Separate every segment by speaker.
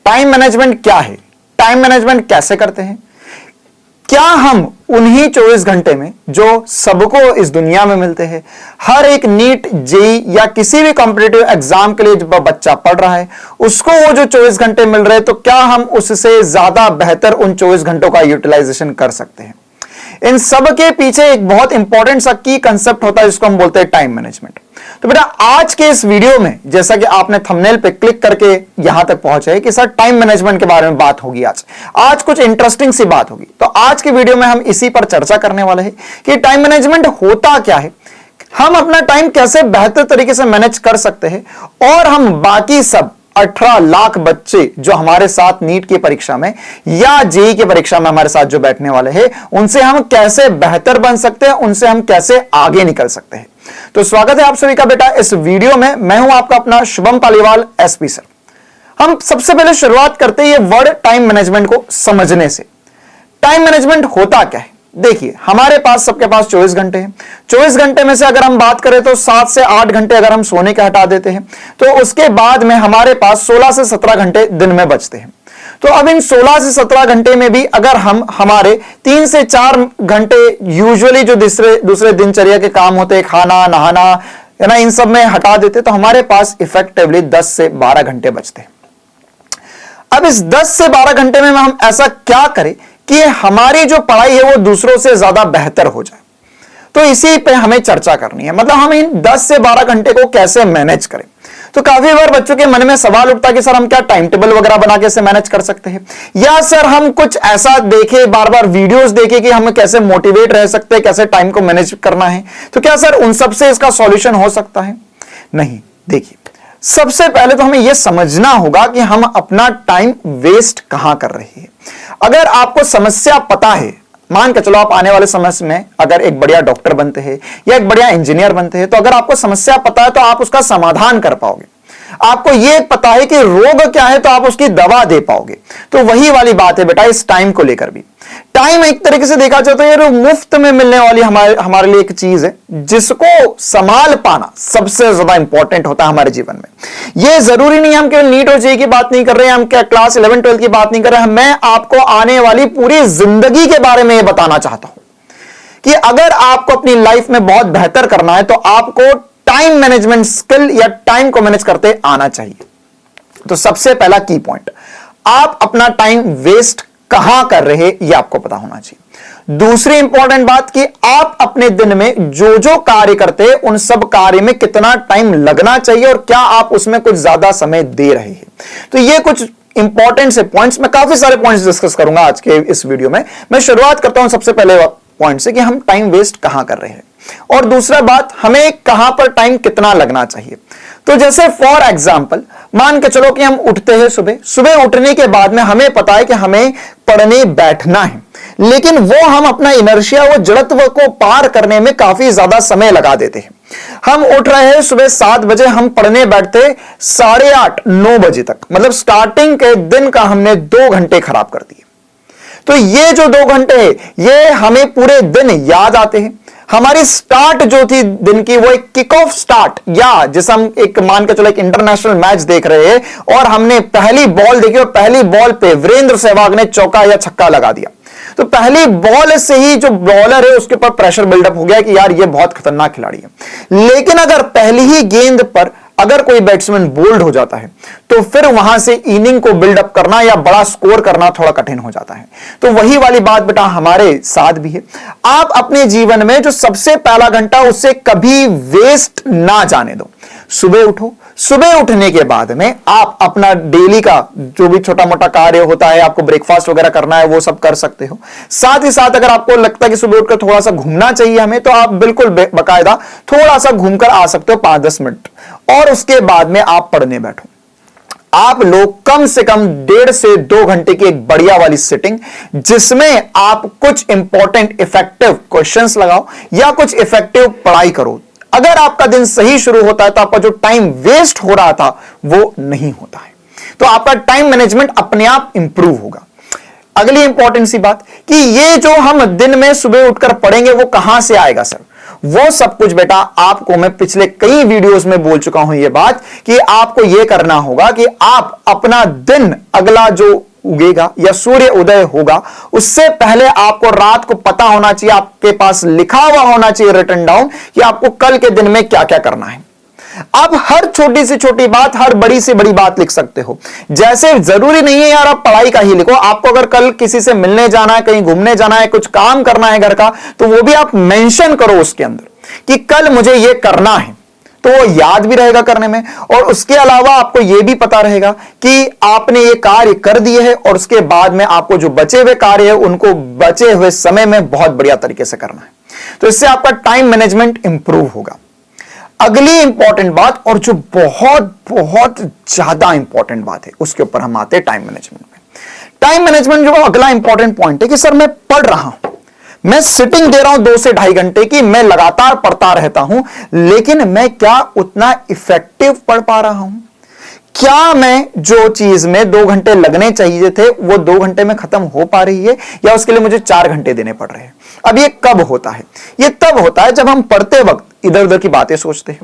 Speaker 1: Time management क्या है, time management कैसे करते हैं, क्या हम उन्हीं 24 घंटे में जो सबको इस दुनिया में मिलते हैं, हर एक नीट जेई या किसी भी कॉम्पिटिटिव एग्जाम के लिए जब बच्चा पढ़ रहा है उसको वो जो 24 घंटे मिल रहे हैं, तो क्या हम उससे ज्यादा बेहतर उन 24 घंटों का यूटिलाइजेशन कर सकते हैं। इन सब के पीछे एक बहुत इंपॉर्टेंट सा की कंसेप्ट होता है जिसको हम बोलते हैं टाइम मैनेजमेंट। तो बेटा आज के इस वीडियो में जैसा कि आपने थंबनेल पे क्लिक करके यहां तक पहुंचे कि सर टाइम मैनेजमेंट के बारे में बात होगी, आज कुछ इंटरेस्टिंग सी बात होगी। तो आज के वीडियो में हम इसी पर चर्चा करने वाले हैं कि टाइम मैनेजमेंट होता क्या है, हम अपना टाइम कैसे बेहतर तरीके से मैनेज कर सकते हैं, और हम बाकी सब 18 लाख बच्चे जो हमारे साथ नीट की परीक्षा में या जेई की परीक्षा में हमारे साथ जो बैठने वाले हैं उनसे हम कैसे बेहतर बन सकते हैं, उनसे हम कैसे आगे निकल सकते हैं। तो स्वागत है आप सभी का बेटा इस वीडियो में। मैं हूं आपका अपना शुभम पालीवाल एसपी सर। हम सबसे पहले शुरुआत करते हैं ये वर्ड टाइम मैनेजमेंट को समझने से। टाइम मैनेजमेंट होता क्या है, देखिए हमारे पास सबके पास 24 घंटे हैं। 24 घंटे में से अगर हम बात करें तो 7 से 8 घंटे अगर हम सोने के हटा देते हैं तो उसके बाद में हमारे पास 16 से 17 घंटे दिन में बचते हैं। तो अब इन 16 से 17 घंटे में भी अगर हम हमारे 3 से 4 घंटे यूजुअली जो दूसरे दिनचर्या के काम होते हैं, खाना नहाना है ना, इन सब में हटा देते तो हमारे पास इफेक्टिवली 10 से 12 घंटे बचते हैं। अब इस 10 से 12 घंटे में हम ऐसा क्या करें कि हमारी जो पढ़ाई है वो दूसरों से ज्यादा बेहतर हो जाए। तो इसी पे हमें चर्चा करनी है, मतलब हम इन 10 से 12 घंटे को कैसे मैनेज करें। तो काफी बार बच्चों के मन में सवाल उठता है कि सर हम क्या टाइम टेबल वगैरह बना के इसे मैनेज कर सकते हैं, या सर हम कुछ ऐसा देखें, बार बार वीडियोस देखें कि हम कैसे मोटिवेट रह सकते हैं, कैसे टाइम को मैनेज करना है। तो क्या सर उन सब से इसका सॉल्यूशन हो सकता है? नहीं। देखिए सबसे पहले तो हमें यह समझना होगा कि हम अपना टाइम वेस्ट कहां कर रहे हैं। अगर आपको समस्या पता है, मान के चलो आप आने वाले समय में अगर एक बढ़िया डॉक्टर बनते हैं या एक बढ़िया इंजीनियर बनते हैं, तो अगर आपको समस्या पता है तो आप उसका समाधान कर पाओगे। आपको यह पता है कि रोग क्या है तो आप उसकी दवा दे पाओगे। तो वही वाली बात है बेटा इस टाइम को लेकर भी। टाइम एक तरीके से देखा जाए तो ये मुफ्त में मिलने वाली हमारे लिए एक चीज है जिसको संभाल पाना सबसे ज्यादा इंपॉर्टेंट होता है हमारे जीवन में। यह जरूरी नहीं हम केवल नीट और जेईई की बात नहीं कर रहे हैं, हम क्या क्लास 11 12 की बात नहीं कर रहे हैं। मैं आपको आने वाली पूरी जिंदगी के बारे में यह बताना चाहता हूं कि अगर आपको अपनी लाइफ में बहुत बेहतर करना है तो आपको टाइम मैनेजमेंट स्किल या टाइम को मैनेज करते आना चाहिए। तो सबसे पहला की पॉइंट, आप अपना टाइम वेस्ट कहां कर रहे हैं यह आपको पता होना चाहिए। दूसरी इंपॉर्टेंट बात कि आप अपने दिन में जो जो कार्य करते हैं उन सब कार्य में कितना टाइम लगना चाहिए और क्या आप उसमें कुछ ज्यादा समय दे रहे हैं। तो ये कुछ इंपॉर्टेंट से पॉइंट्स, मैं काफी सारे पॉइंट्स डिस्कस करूंगा आज के इस वीडियो में। मैं शुरुआत करता हूं सबसे पहले पॉइंट से कि हम टाइम वेस्ट कहां कर रहे हैं, और दूसरा बात हमें कहां पर टाइम कितना लगना चाहिए। तो जैसे फॉर एग्जाम्पल मान के चलो कि हम उठते हैं सुबह उठने के बाद में हमें पता है कि हमें पढ़ने बैठना है, लेकिन वो हम अपना इनर्शिया, वो जड़त्व को पार करने में काफी ज्यादा समय लगा देते हैं। हम उठ रहे हैं सुबह 7 बजे, हम पढ़ने बैठते 8:30 9 बजे तक, मतलब स्टार्टिंग के दिन का हमने 2 घंटे खराब कर दिए। तो ये जो 2 घंटे है ये हमें पूरे दिन याद आते हैं। हमारी स्टार्ट जो थी दिन की वो एक किक ऑफ स्टार्ट, या जैसे हम एक मान के चलो एक इंटरनेशनल मैच देख रहे हैं और हमने पहली बॉल देखी और पहली बॉल पे वीरेंद्र सहवाग ने चौका या छक्का लगा दिया, तो पहली बॉल से ही जो बॉलर है उसके ऊपर प्रेशर बिल्डअप हो गया कि यार ये बहुत खतरनाक खिलाड़ी है। लेकिन अगर पहली ही गेंद पर अगर कोई बैट्समैन बोल्ड हो जाता है तो फिर वहां से इनिंग को बिल्डअप करना या बड़ा स्कोर करना थोड़ा कठिन हो जाता है। तो वही वाली बात बेटा हमारे साथ भी है। आप अपने जीवन में जो सबसे पहला घंटा उससे कभी वेस्ट ना जाने दो। सुबह उठो, सुबह उठने के बाद में आप अपना डेली का जो भी छोटा मोटा कार्य होता है, आपको ब्रेकफास्ट वगैरह करना है वो सब कर सकते हो। साथ ही साथ अगर आपको लगता है कि सुबह उठकर थोड़ा सा घूमना चाहिए हमें, तो आप बिल्कुल बकायदा थोड़ा सा घूमकर आ सकते हो 5-10 मिनट, और उसके बाद में आप पढ़ने बैठो। आप लोग कम से कम 1.5 से 2 घंटे की एक बढ़िया वाली सिटिंग, जिसमें आप कुछ इंपॉर्टेंट इफेक्टिव क्वेश्चंस लगाओ या कुछ इफेक्टिव पढ़ाई करो। अगर आपका दिन सही शुरू होता है तो आपका जो टाइम वेस्ट हो रहा था वो नहीं होता है, तो आपका टाइम मैनेजमेंट अपने आप इंप्रूव होगा। अगली इंपॉर्टेंट सी बात कि ये जो हम दिन में सुबह उठकर पढ़ेंगे वो कहां से आएगा सर? वो सब कुछ बेटा आपको मैं पिछले कई वीडियोस में बोल चुका हूं ये बात कि आपको ये करना होगा कि आप अपना दिन अगला जो उगेगा या सूर्य उदय होगा उससे पहले आपको रात को पता होना चाहिए, आपके पास लिखा हुआ होना चाहिए रिटन डाउन कि आपको कल के दिन में क्या क्या करना है। आप हर छोटी से छोटी बात, हर बड़ी से बड़ी बात लिख सकते हो। जैसे जरूरी नहीं है यार आप पढ़ाई का ही लिखो, आपको अगर कल किसी से मिलने जाना है, कहीं घूमने जाना है, कुछ काम करना है घर का, तो वो भी आप मेंशन करो उसके अंदर कि कल मुझे ये करना है, तो वो याद भी रहेगा करने में। और उसके अलावा आपको यह भी पता रहेगा कि आपने ये कार्य कर दिए हैं और उसके बाद में आपको जो बचे हुए कार्य है उनको बचे हुए समय में बहुत बढ़िया तरीके से करना है। तो इससे आपका टाइम मैनेजमेंट इंप्रूव होगा। अगली इंपॉर्टेंट बात, और जो बहुत बहुत ज्यादा इंपॉर्टेंट बात है, उसके ऊपर हम आते हैं टाइम मैनेजमेंट में। टाइम मैनेजमेंट जो अगला इंपॉर्टेंट पॉइंट है कि सर मैं पढ़ रहा हूं, मैं सिटिंग दे रहा हूं 2 से 2.5 घंटे की, मैं लगातार पढ़ता रहता हूं, लेकिन मैं क्या उतना इफेक्टिव पढ़ पा रहा हूं? क्या मैं जो चीज में 2 घंटे लगने चाहिए थे वो 2 घंटे में खत्म हो पा रही है, या उसके लिए मुझे 4 घंटे देने पड़ रहे हैं? अब ये कब होता है? ये तब होता है जब हम पढ़ते वक्त इधर उधर की बातें सोचते हैं।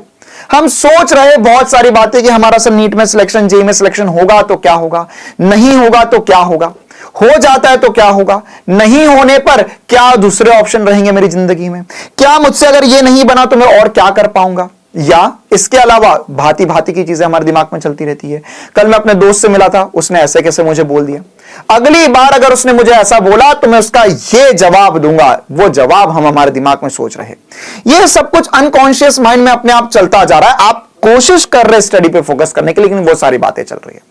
Speaker 1: हम सोच रहे हैं बहुत सारी बातें कि हमारा सर नीट में सिलेक्शन, जेईई में सिलेक्शन होगा तो क्या होगा, नहीं होगा तो क्या होगा, हो जाता है तो क्या होगा, नहीं होने पर क्या दूसरे ऑप्शन रहेंगे मेरी जिंदगी में, क्या मुझसे अगर ये नहीं बना तो मैं और क्या कर पाऊंगा, या इसके अलावा भांति भांति की चीजें हमारे दिमाग में चलती रहती है। कल मैं अपने दोस्त से मिला था, उसने ऐसे कैसे मुझे बोल दिया, अगली बार अगर उसने मुझे ऐसा बोला तो मैं उसका ये जवाब दूंगा, वो जवाब हम हमारे दिमाग में सोच रहे हैं। ये सब कुछ अनकॉन्शियस माइंड में अपने आप चलता जा रहा है। आप कोशिश कर रहे स्टडी पे फोकस करने की, लेकिन वो सारी बातें चल रही है।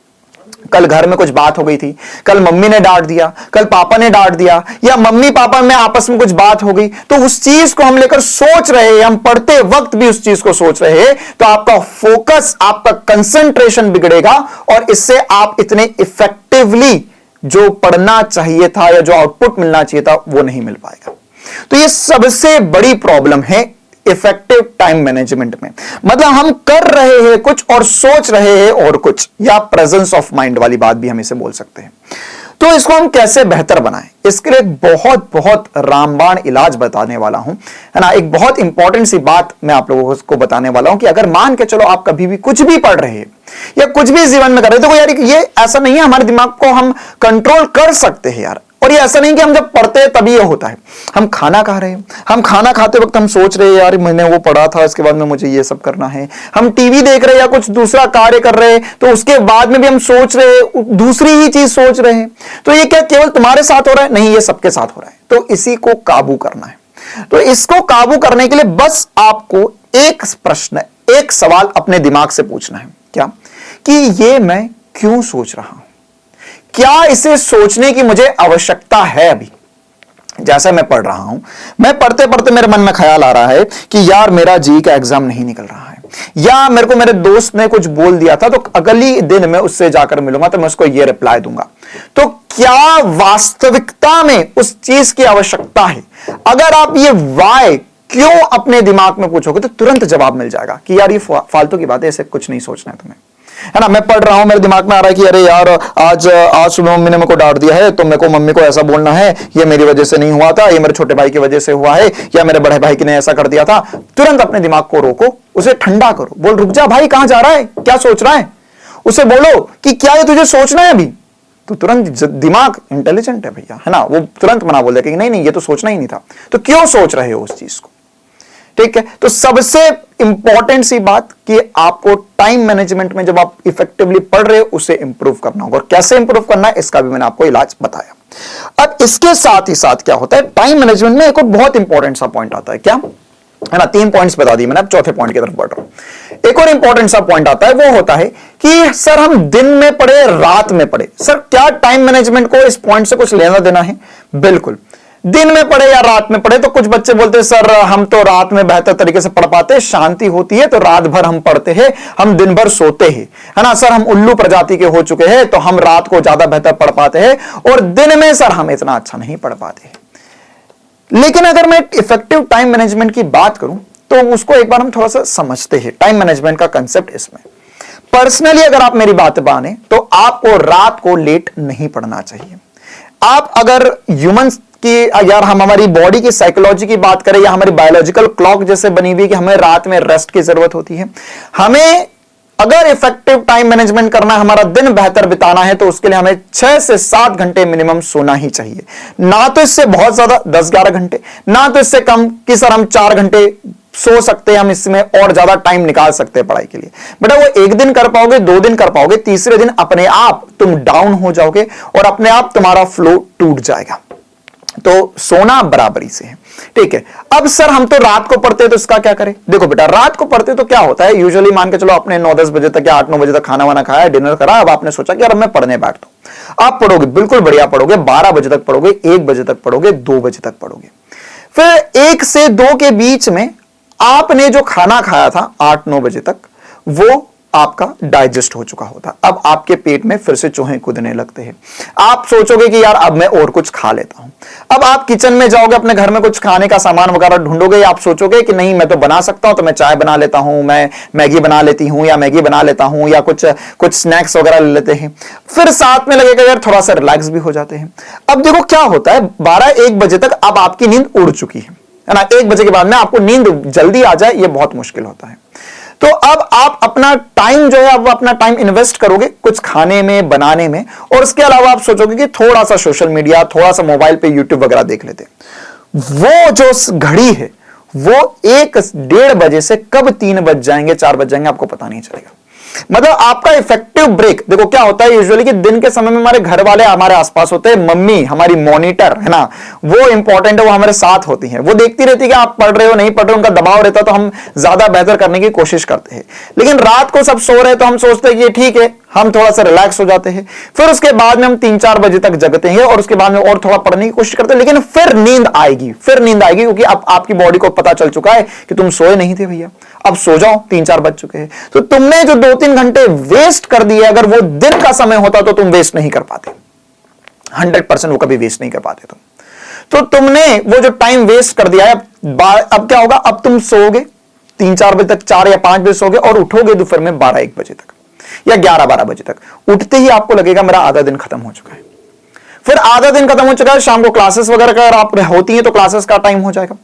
Speaker 1: कल घर में कुछ बात हो गई थी, कल मम्मी ने डांट दिया, कल पापा ने डांट दिया, या मम्मी पापा में आपस में कुछ बात हो गई, तो उस चीज को हम लेकर सोच रहे हैं, हम पढ़ते वक्त भी उस चीज को सोच रहे हैं, तो आपका फोकस, आपका कंसंट्रेशन बिगड़ेगा और इससे आप इतने इफेक्टिवली जो पढ़ना चाहिए था या जो आउटपुट मिलना चाहिए था वो नहीं मिल पाएगा। तो ये सबसे बड़ी प्रॉब्लम है इफेक्टिव टाइम मैनेजमेंट में। मतलब हम कर रहे हैं कुछ और सोच रहे हैं और कुछ, या प्रेजेंस ऑफ माइंड वाली बात भी हम इसे बोल सकते हैं। तो इसको हम कैसे बेहतर बनाएं, इसके लिए एक बहुत बहुत रामबाण इलाज बताने वाला हूं, है ना। एक बहुत इंपॉर्टेंट सी बात मैं आप लोगों को बताने वाला हूं कि अगर मान के चलो आप कभी भी कुछ भी पढ़ रहे हैं या कुछ भी जीवन में कर रहे हो, तो यार ये ऐसा नहीं है, हमारे दिमाग को हम कंट्रोल कर सकते हैं यार। और ये ऐसा नहीं कि हम जब पढ़ते हैं तभी ये होता है। हम खाना खा रहे हैं, हम खाना खाते वक्त हम सोच रहे हैं यार मैंने वो पढ़ा था, इसके बाद में मुझे ये सब करना है। हम टीवी देख रहे हैं या कुछ दूसरा कार्य कर रहे हैं, तो उसके बाद में भी हम सोच रहे हैं, दूसरी ही चीज सोच रहे हैं। तो ये क्या केवल तुम्हारे साथ हो रहा है? नहीं, ये सबके साथ हो रहा है। तो इसी को काबू करना है। तो इसको काबू करने के लिए बस आपको एक प्रश्न, एक सवाल अपने दिमाग से पूछना है, क्या कि ये मैं क्यों सोच रहा हूं, क्या इसे सोचने की मुझे आवश्यकता है? अभी जैसा मैं पढ़ रहा हूं, मैं पढ़ते पढ़ते मेरे मन में ख्याल आ रहा है कि यार मेरा जी का एग्जाम नहीं निकल रहा है, या मेरे को मेरे दोस्त ने कुछ बोल दिया था, तो अगली दिन मैं उससे जाकर मिलूंगा तो मैं उसको ये रिप्लाई दूंगा। तो क्या वास्तविकता में उस चीज की आवश्यकता है? अगर आप ये वाई, क्यों अपने दिमाग में पूछोगे तो तुरंत जवाब मिल जाएगा कि यार ये फालतू की बात है, ऐसे कुछ नहीं सोचना है तुम्हें, है ना। मैं पढ़ रहा हूं, मेरे दिमाग में आ रहा है कि अरे यार आज सुबह मम्मी ने मेरे को डांट दिया है, तो मेरे को मम्मी को ऐसा बोलना है, ये मेरी वजह से नहीं हुआ था, ये मेरे छोटे भाई की वजह से हुआ है, या मेरे बड़े भाई ने ऐसा कर दिया था। तुरंत अपने दिमाग को रोको, उसे ठंडा करो, बोल रुक जा भाई, कहां जा रहा है, क्या सोच रहा है। उसे बोलो कि क्या ये तुझे सोचना है अभी, तो तुरंत दिमाग इंटेलिजेंट है भैया, है ना, वो तुरंत मना बोल देगा कि नहीं नहीं ये तो सोचना ही नहीं था। तो क्यों सोच रहे हो उस चीज को? ठीक है। तो सबसे इंपॉर्टेंट सी बात कि आपको टाइम मैनेजमेंट में जब आप इफेक्टिवली पढ़ रहे हो उसे इंप्रूव करना होगा, और कैसे इंप्रूव करना है इसका भी मैंने आपको इलाज बताया। अब इसके साथ ही साथ क्या होता है, टाइम मैनेजमेंट में एक और बहुत इंपॉर्टेंट सा पॉइंट आता है, क्या है ना, 3 पॉइंट्स बता दिए मैंने, अब चौथे पॉइंट की तरफ बढ़ रहा हूं। एक और इंपॉर्टेंट सा पॉइंट आता है, वो होता है कि सर हम दिन में पढ़े, रात में पढ़े, सर क्या टाइम मैनेजमेंट को इस पॉइंट से कुछ लेना देना है? बिल्कुल, दिन में पढ़े या रात में पढ़े। तो कुछ बच्चे बोलते हैं सर हम तो रात में बेहतर तरीके से पढ़ पाते हैं, शांति होती है तो रात भर हम पढ़ते हैं, हम दिन भर सोते हैं, है ना। सर हम उल्लू प्रजाति के हो चुके हैं तो हम रात को ज्यादा बेहतर पढ़ पाते हैं, और दिन में सर हम इतना अच्छा नहीं पढ़ पाते। लेकिन अगर मैं इफेक्टिव टाइम मैनेजमेंट की बात करूं तो उसको एक बार हम थोड़ा सा समझते हैं, टाइम मैनेजमेंट का कंसेप्ट इसमें। पर्सनली अगर आप मेरी बात माने तो आपको रात को लेट नहीं पढ़ना चाहिए। आप अगर ह्यूमन कि यार हम हमारी बॉडी की साइकोलॉजी की बात करें या हमारी बायोलॉजिकल क्लॉक जैसे बनी हुई है कि हमें रात में रेस्ट की जरूरत होती है। हमें अगर इफेक्टिव टाइम मैनेजमेंट करना है, हमारा दिन बेहतर बिताना है, तो उसके लिए हमें 6 से 7 घंटे मिनिमम सोना ही चाहिए। ना तो इससे बहुत ज्यादा 10-11 घंटे, ना तो इससे कम कि सर हम 4 घंटे सो सकते हैं, हम इसमें और ज्यादा टाइम निकाल सकते हैं पढ़ाई के लिए। बेटा वो 1 दिन कर पाओगे, 2 दिन कर पाओगे, तीसरे दिन अपने आप तुम डाउन हो जाओगे और अपने आप तुम्हारा फ्लो टूट जाएगा। तो सोना बराबरी से है, ठीक है। अब सर हम तो रात को पढ़ते हैं तो इसका क्या करें? देखो बेटा, रात को पढ़ते तो क्या होता है, यूजुअली मान के चलो आपने 9-10 बजे तक या 8-9 बजे तक खाना वाना खाया, डिनर करा, अब आपने सोचा कि यार मैं पढ़ने बैठता हूं। आप पढ़ोगे, बिल्कुल बढ़िया पढ़ोगे, 12 बजे तक पढ़ोगे, 1 बजे तक पढ़ोगे, 2 बजे तक पढ़ोगे। फिर 1 से 2 के बीच में आपने जो खाना खाया था 8-9 बजे तक, वो आपका डाइजेस्ट हो चुका होता। अब आपके पेट में फिर से चूहे कूदने लगते हैं। आप सोचोगे कि यार अब मैं और कुछ खा लेता हूं। अब आप किचन में जाओगे, अपने घर में कुछ खाने का सामान वगैरह ढूंढोगे, आप सोचोगे कि नहीं मैं तो बना सकता हूं, तो मैं चाय बना लेता हूं, मैं मैगी बना लेती हूं या मैगी बना लेता हूं या कुछ स्नैक्स वगैरह ले लेते हैं। फिर साथ में लगेगा यार थोड़ा सा रिलैक्स भी हो जाते हैं। अब देखो क्या होता है, 12-1 बजे तक अब आपकी नींद उड़ चुकी है ना। 1 बजे के बाद में आपको नींद जल्दी आ जाए ये बहुत मुश्किल होता है। तो अब आप अपना टाइम जो है, अब अपना टाइम इन्वेस्ट करोगे कुछ खाने में, बनाने में, और उसके अलावा आप सोचोगे कि थोड़ा सा सोशल मीडिया, थोड़ा सा मोबाइल पे यूट्यूब वगैरह देख लेते हैं। वो जो घड़ी है वो 1-1:30 बजे से कब 3 बज जाएंगे, 4 बज जाएंगे, आपको पता नहीं चलेगा। मतलब आपका इफेक्टिव ब्रेक, देखो क्या होता है यूजुअली कि दिन के समय में हमारे घर वाले हमारे आसपास होते हैं, मम्मी हमारी मॉनिटर है ना, वो इंपॉर्टेंट है, वो हमारे साथ होती है, वो देखती रहती है कि आप पढ़ रहे हो नहीं पढ़ रहे हो, उनका दबाव रहता है, तो हम ज्यादा बेहतर करने की कोशिश करते हैं। लेकिन रात को सब सो रहे हैं तो हम सोचते हैं कि ठीक है, हम थोड़ा सा रिलैक्स हो जाते हैं। फिर उसके बाद में हम 3-4 बजे तक जगते हैं और उसके बाद में और थोड़ा पढ़ने की कोशिश करते हैं, लेकिन फिर नींद आएगी, क्योंकि अब आपकी बॉडी को पता चल चुका है कि तुम सोए नहीं थे भैया, अब सो जाओ, 3-4 बज चुके हैं। तो तुमने जो 2-3 घंटे वेस्ट कर दिए, अगर वो दिन का समय होता तो तुम वेस्ट नहीं कर पाते, 100% वो कभी वेस्ट नहीं कर पाते तुम। तो तुमने वो जो टाइम वेस्ट कर दिया है, अब क्या होगा, अब तुम सोओगे 3-4 बजे तक, 4 या 5 बजे सोओगे और उठोगे दोपहर में 12-1 बजे तक या 11-12 बजे तक। उठते ही आपको लगेगा मेरा आधा दिन खत्म हो चुका है। फिर आधा दिन खत्म हो चुका है, शाम को क्लासेस वगैरह अगर आप होती हैं तो क्लासेस का टाइम हो जाएगा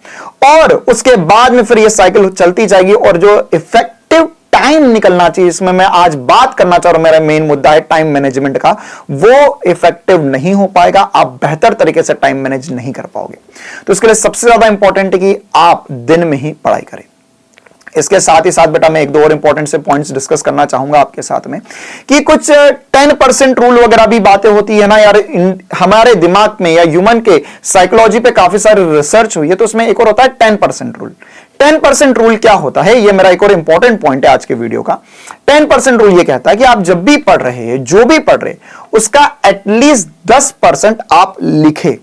Speaker 1: और उसके बाद में फिर ये साइकिल चलती जाएगी। और जो इफेक्टिव टाइम निकलना चाहिए, इसमें मैं आज बात करना चाह रहा हूं, मेरा मेन मुद्दा है टाइम मैनेजमेंट का, वो इफेक्टिव नहीं हो पाएगा, आप बेहतर तरीके से टाइम मैनेज नहीं कर पाओगे। तो इसके लिए सबसे ज्यादा इंपॉर्टेंट है कि आप दिन में ही पढ़ाई करें। इसके साथ ही साथ बेटा मैं 1-2 और इंपॉर्टेंट से पॉइंट्स डिस्कस करना चाहूंगा आपके साथ में कि कुछ 10% रूल वगैरह भी बातें होती है ना यार, हमारे दिमाग में या ह्यूमन के साइकोलॉजी पे काफी सारी रिसर्च हुई है, तो उसमें एक और होता है 10% रूल। 10% रूल क्या होता है, ये मेरा एक और इंपॉर्टेंट पॉइंट है आज के वीडियो का। 10% रूल ये कहता है कि आप जब भी पढ़ रहे हैं, जो भी पढ़ रहे उसका एटलीस्ट 10% आप लिखे।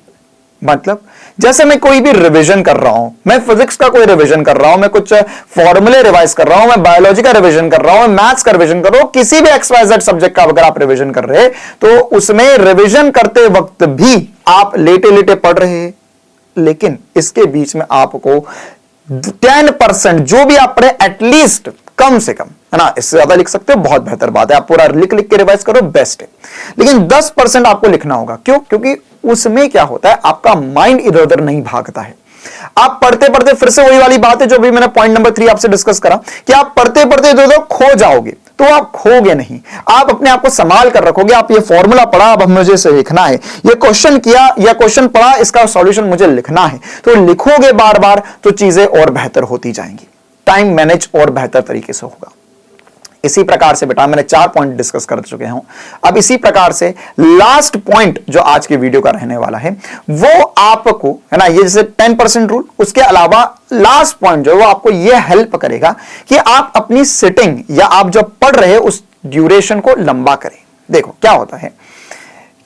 Speaker 1: मतलब जैसे मैं कोई भी रिवीजन कर रहा हूं, मैं फिजिक्स का कोई रिवीजन कर रहा हूं, मैं कुछ फॉर्मूले रिवाइज कर रहा हूं, मैं बायोलॉजी का रिवीजन कर रहा हूं, मैं मैथ्स का रिवीजन कर रहा हूं, किसी भी XYZ सब्जेक्ट का अगर आप रिवीजन कर रहे हैं तो उसमें रिवीजन करते वक्त भी आप लेटे लेटे पढ़ रहे हैं, लेकिन इसके बीच में आपको 10% जो भी आप पढ़े एटलीस्ट कम से कम, है ना, इससे ज्यादा लिख सकते हो बहुत बेहतर बात है, आप पूरा लिख लिख के रिवाइज करो बेस्ट है, लेकिन 10% आपको लिखना होगा। क्यों? क्योंकि उसमें क्या होता है, आपका माइंड इधर उधर नहीं भागता है। आप पढ़ते पढ़ते, फिर से वही वाली बात है जो भी मैंने पॉइंट नंबर 3 आपसे डिस्कस करा कि आप पढ़ते पढ़ते इधर उधर खो जाओगे, तो आप खोगे नहीं, आप अपने आप को संभाल कर रखोगे। आप ये फॉर्मूला पढ़ा, अब मुझे इसे लिखना है, ये क्वेश्चन किया या क्वेश्चन पढ़ा, इसका सॉल्यूशन मुझे लिखना है, तो लिखोगे बार बार तो चीजें और बेहतर होती जाएंगी, टाइम मैनेज और बेहतर तरीके से होगा। इसी प्रकार से बेटा मैंने 4 पॉइंट डिस्कस कर चुके हूं, अब इसी प्रकार से लास्ट पॉइंट जो आज के वीडियो का रहने वाला है वो आपको, है ना, ये जैसे 10% रूल, उसके अलावा लास्ट पॉइंट जो है वो आपको ये हेल्प करेगा कि आप अपनी सिटिंग या आप जो पढ़ रहे उस ड्यूरेशन को लंबा करें। देखो क्या होता है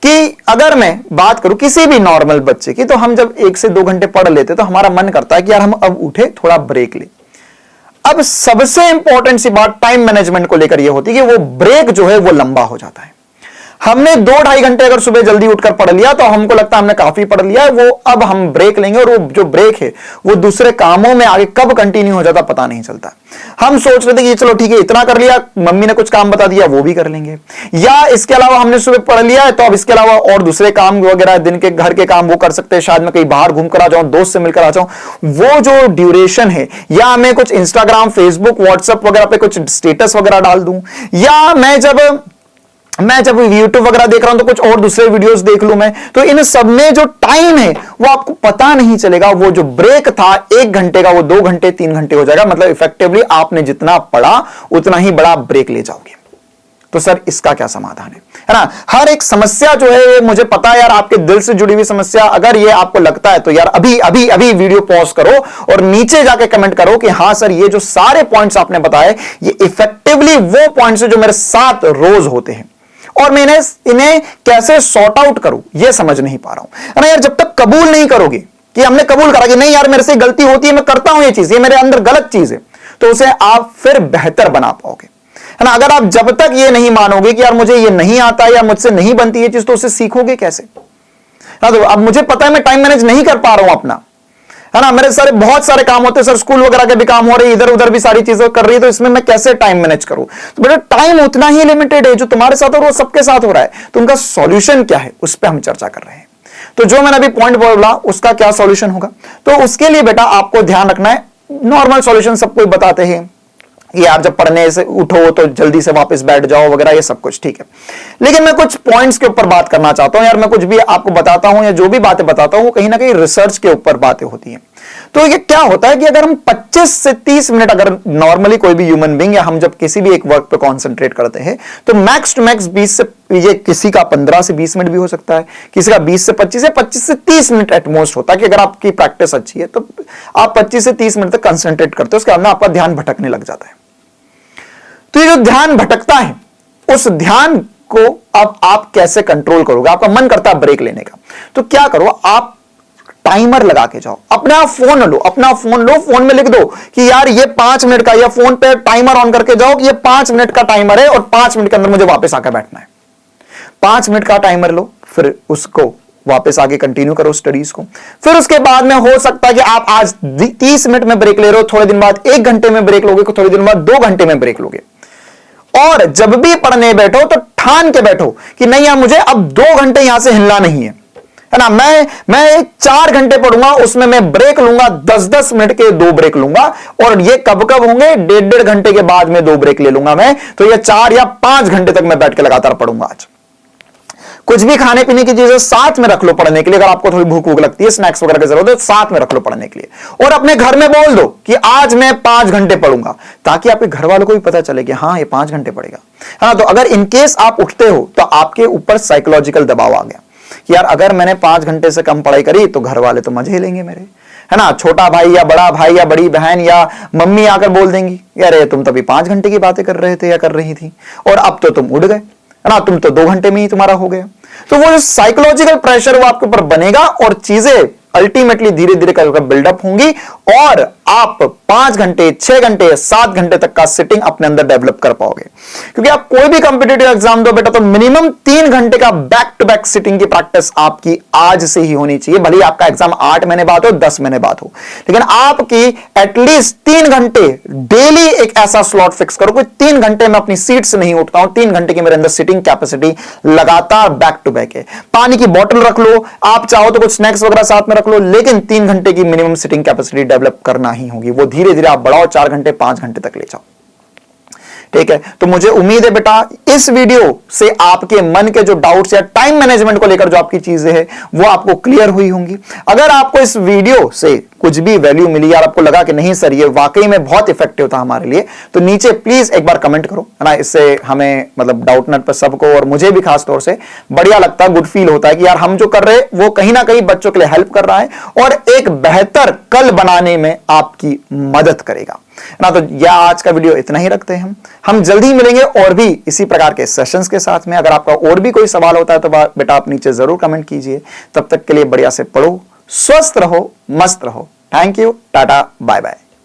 Speaker 1: कि अगर मैं बात करूं किसी भी नॉर्मल बच्चे की, तो हम जब 1 से 2 घंटे पढ़ लेते तो हमारा मन करता है कि यार हम अब उठे, थोड़ा ब्रेक ले। अब सबसे इंपॉर्टेंट सी बात टाइम मैनेजमेंट को लेकर यह होती है कि वो ब्रेक जो है वो लंबा हो जाता है। हमने 2-2.5 घंटे अगर सुबह जल्दी उठकर पढ़ लिया तो हमको लगता है हमने काफी पढ़ लिया है, वो अब हम ब्रेक लेंगे और वो जो ब्रेक है वो दूसरे कामों में आगे कब कंटिन्यू हो जाता पता नहीं चलता। हम सोच रहे थे कि चलो ठीक है इतना कर लिया, मम्मी ने कुछ काम बता दिया वो भी कर लेंगे, या इसके अलावा हमने सुबह पढ़ लिया है तो अब इसके अलावा और दूसरे काम वगैरह दिन के घर के काम वो कर सकते हैं, शायद मैं कहीं बाहर घूम कर आ जाऊं, दोस्त से मिलकर आ जाऊं, वो जो ड्यूरेशन है, या मैं कुछ इंस्टाग्राम फेसबुक व्हाट्सएप वगैरह पे कुछ स्टेटस वगैरह डाल दूं, या मैं जब यूट्यूब वगैरह देख रहा हूं तो कुछ और दूसरे वीडियोस देख लूं मैं, तो इन सब में जो टाइम है वो आपको पता नहीं चलेगा। वो जो ब्रेक था 1 घंटे का वो 2 घंटे 3 घंटे हो जाएगा। मतलब इफेक्टिवली आपने जितना पढ़ा उतना ही बड़ा ब्रेक ले जाओगे। तो सर इसका क्या समाधान है ना? हर एक समस्या जो है मुझे पता है यार आपके दिल से जुड़ी हुई समस्या, अगर ये आपको लगता है तो यार अभी अभी अभी वीडियो पॉज करो और नीचे जाके कमेंट करो कि हां सर ये जो सारे पॉइंट्स आपने बताए ये इफेक्टिवली वो पॉइंट्स है जो मेरे साथ रोज होते हैं और मैं इन्हें कैसे सॉर्ट आउट करूं ये समझ नहीं पा रहा हूं, है ना यार। जब तक कबूल नहीं करोगे कि हमने कबूल करा कि नहीं यार मेरे से गलती होती है, मैं करता हूं ये चीज, ये मेरे अंदर गलत चीज है, तो उसे आप फिर बेहतर बना पाओगे, है ना। अगर आप जब तक ये नहीं मानोगे कि यार मुझे ये नहीं आता या मुझसे नहीं बनती ये चीज, तो उसे सीखोगे कैसे? तो अब मुझे पता है मैं टाइम मैनेज नहीं कर पा रहा हूं अपना, है ना। मेरे बहुत सारे काम होते हैं सर, स्कूल वगैरह के भी काम हो रहे, इधर उधर भी सारी चीजें कर रही है, तो इसमें मैं कैसे टाइम मैनेज करूं? तो बेटा टाइम उतना ही लिमिटेड है जो तुम्हारे साथ और वो सबके साथ हो रहा है, तो उनका सॉल्यूशन क्या है उस पर हम चर्चा कर रहे हैं। तो जो मैंने अभी पॉइंट बोला उसका क्या सॉल्यूशन होगा, तो उसके लिए बेटा आपको ध्यान रखना है, नॉर्मल सॉल्यूशन सब कोई बताते हैं कि आप जब पढ़ने से उठो तो जल्दी से वापस बैठ जाओ वगैरह, ये सब कुछ ठीक है, लेकिन मैं कुछ पॉइंट्स के ऊपर बात करना चाहता हूं यार। मैं कुछ भी आपको बताता हूं या जो भी बातें बताता हूं वो कहीं ना कहीं रिसर्च के ऊपर बातें होती हैं। तो ये क्या होता है कि अगर हम 25 से 30 मिनट, अगर नॉर्मली कोई भी ह्यूमन बीइंग या हम जब किसी भी एक वर्क पे कॉन्सेंट्रेट करते हैं तो मैक्स टू मैक्स 20 से, ये किसी का 15 से 20 मिनट भी हो सकता है, किसी का 20 से 25 या 25 से 30 मिनट एटमोस्ट होता है कि अगर आपकी प्रैक्टिस अच्छी है तो आप 25 से 30 मिनट तक कंसंट्रेट करते हो, उसके बाद में आपका ध्यान भटकने लग जाता है। तो ये जो ध्यान भटकता है उस ध्यान को अब आप कैसे कंट्रोल करोगे? आपका मन करता है ब्रेक लेने का, तो क्या करो, आप टाइमर लगा के जाओ, अपना फोन लो, फोन में लिख दो कि यार ये 5 मिनट का, या फोन पे टाइमर ऑन करके जाओ कि ये 5 मिनट का टाइमर है और 5 मिनट के अंदर मुझे वापस आकर बैठना है। 5 मिनट का टाइमर लो, फिर उसको वापस आगे कंटिन्यू करो स्टडीज को। फिर उसके बाद में हो सकता है कि आप आज 30 मिनट में ब्रेक ले रहे हो, थोड़े दिन बाद 1 घंटे में ब्रेक लोगे, थोड़े दिन बाद 2 घंटे में ब्रेक लोगे। और जब भी पढ़ने बैठो तो ठान के बैठो कि नहीं यार मुझे अब 2 घंटे यहां से हिलना नहीं है ना। मैं 4 घंटे पढ़ूंगा, उसमें मैं ब्रेक लूंगा, 10-10 मिनट के 2 ब्रेक लूंगा, और ये कब कब होंगे? 1.5 घंटे के बाद में 2 ब्रेक ले लूंगा मैं, तो ये 4 या 5 घंटे तक मैं बैठ के लगातार पढ़ूंगा। आज कुछ भी खाने पीने की चीजें साथ में रख लो पढ़ने के लिए, अगर आपको थोड़ी भूख लगती है, स्नैक्स वगैरह की जरूरत है, साथ में रख लो पढ़ने के लिए, और अपने घर में बोल दो कि आज मैं 5 घंटे पढ़ूंगा, ताकि आपके घर वालों को भी पता चले कि हाँ ये 5 घंटे पढ़ेगा, है ना। तो अगर इनकेस आप उठते हो तो आपके ऊपर साइकोलॉजिकल दबाव आ गया कि यार अगर मैंने 5 घंटे से कम पढ़ाई करी तो घर वाले तो मजे लेंगे मेरे, है ना। छोटा भाई या बड़ा भाई या बड़ी बहन या मम्मी आकर बोल देंगी यार तुम तभी 5 घंटे की बातें कर रहे थे या कर रही थी और अब तो तुम उड़ गए, है ना, तुम तो 2 घंटे में ही तुम्हारा हो गया। तो वो जो साइकोलॉजिकल प्रेशर वो आपके ऊपर बनेगा और चीजें अल्टीमेटली धीरे धीरे करके बिल्डअप होंगी और आप 5 घंटे 6 घंटे 7 घंटे तक का सिटिंग अपने अंदर डेवलप कर पाओगे। क्योंकि आप कोई भी कॉम्पिटिटिव एग्जाम दो बेटा तो मिनिमम 3 घंटे का बैक टू बैक सिटिंग की प्रैक्टिस आपकी आज से ही होनी चाहिए। भले आपका एग्जाम 8 महीने बाद हो 10 महीने बाद हो, लेकिन आपकी एटलीस्ट 3 घंटे डेली एक ऐसा स्लॉट फिक्स करो कि 3 घंटे में अपनी सीट से नहीं उठता हूं, 3 घंटे की मेरे अंदर सिटिंग कैपेसिटी लगातार बैक टू बैक है। पानी की बोतल रख लो, आप चाहो तो कुछ स्नैक्स वगैरह साथ में रख लो, लेकिन 3 घंटे की मिनिमम सिटिंग कैपेसिटी डेवलप करना ही होगी। वो धीरे धीरे आप बढ़ाओ, 4 घंटे 5 घंटे तक ले जाओ, ठीक है। तो मुझे उम्मीद है बेटा इस वीडियो से आपके मन के जो डाउट्स या टाइम मैनेजमेंट को लेकर जो आपकी चीजें हैं वो आपको क्लियर हुई होंगी। अगर आपको इस वीडियो से कुछ भी वैल्यू मिली या आपको लगा कि नहीं सर ये वाकई में बहुत इफेक्टिव था हमारे लिए, तो नीचे प्लीज एक बार कमेंट करो, है ना। इससे हमें मतलब डाउटनट पर सबको और मुझे भी खास तौर से बढ़िया लगता है, गुड फील होता है कि यार हम जो कर रहे हैं वो कहीं ना कहीं बच्चों के लिए हेल्प कर रहा है और एक बेहतर कल बनाने में आपकी मदद करेगा ना। तो यह आज का वीडियो इतना ही रखते हैं हम जल्दी मिलेंगे और भी इसी प्रकार के सेशंस के साथ में। अगर आपका और भी कोई सवाल होता है तो बेटा आप नीचे जरूर कमेंट कीजिए। तब तक के लिए बढ़िया से पढ़ो, स्वस्थ रहो, मस्त रहो। Thank you, tata, bye bye.